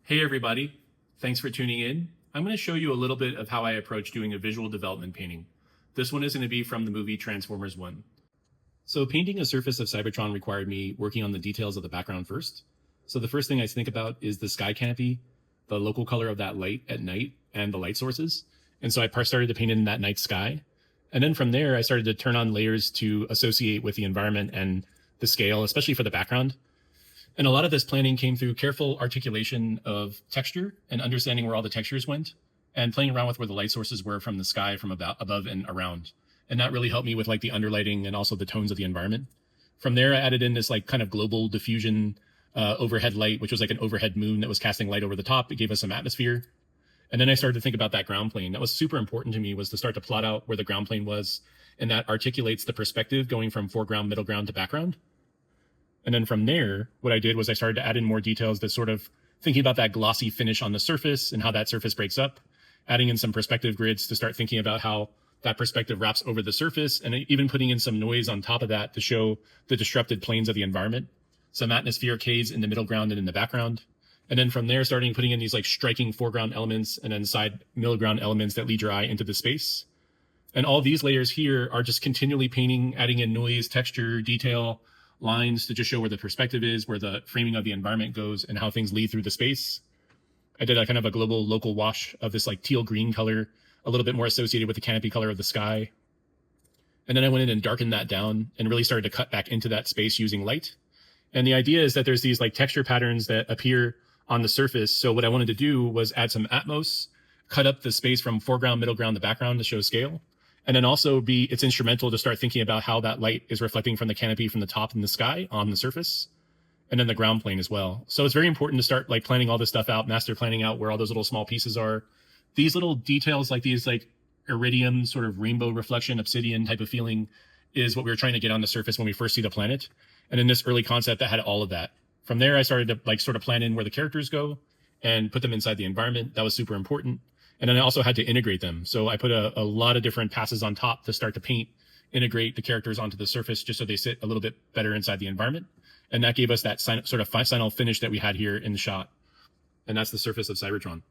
Hey everybody, thanks for tuning in. I'm going to show you a little bit of how I approach doing a visual development painting. This one is going to be from the movie Transformers 1. So painting a surface of Cybertron required me working on the details of the background first. So the first thing I think about is the sky canopy, the local color of that light at night, and the light sources. And so I started to paint in that night sky. And then from there, I started to turn on layers to associate with the environment and the scale, especially for the background. And a lot of this planning came through careful articulation of texture and understanding where all the textures went and playing around with where the light sources were from the sky, from above and around. And that really helped me with like the underlighting and also the tones of the environment. From there, I added in this like kind of global diffusion overhead light, which was like an overhead moon that was casting light over the top. It gave us some atmosphere. And then I started to think about that ground plane. That was super important to me, was to start to plot out where the ground plane was. And that articulates the perspective going from foreground, middle ground to background. And then from there, what I did was I started to add in more details that sort of thinking about that glossy finish on the surface and how that surface breaks up, adding in some perspective grids to start thinking about how that perspective wraps over the surface, and even putting in some noise on top of that to show the disrupted planes of the environment, some atmospheric haze in the middle ground and in the background. And then from there, starting putting in these like striking foreground elements and then side middle ground elements that lead your eye into the space. And all these layers here are just continually painting, adding in noise, texture, detail, lines to just show where the perspective is, where the framing of the environment goes, and how things lead through the space. I did a kind of a global local wash of this like teal green color, a little bit more associated with the canopy color of the sky. And then I went in and darkened that down and really started to cut back into that space using light. And the idea is that there's these like texture patterns that appear on the surface. So what I wanted to do was add some atmos, cut up the space from foreground, middle ground, the background to show scale. And then also it's instrumental to start thinking about how that light is reflecting from the canopy from the top in the sky on the surface, and then the ground plane as well. So it's very important to start like planning all this stuff out, master planning out where all those little small pieces are. These little details, like these like iridium sort of rainbow reflection, obsidian type of feeling, is what we were trying to get on the surface when we first see the planet. And in this early concept that had all of that. From there, I started to like sort of plan in where the characters go and put them inside the environment. That was super important. And then I also had to integrate them. So I put a lot of different passes on top to start to paint, integrate the characters onto the surface just so they sit a little bit better inside the environment. And that gave us that sort of final finish that we had here in the shot. And that's the surface of Cybertron.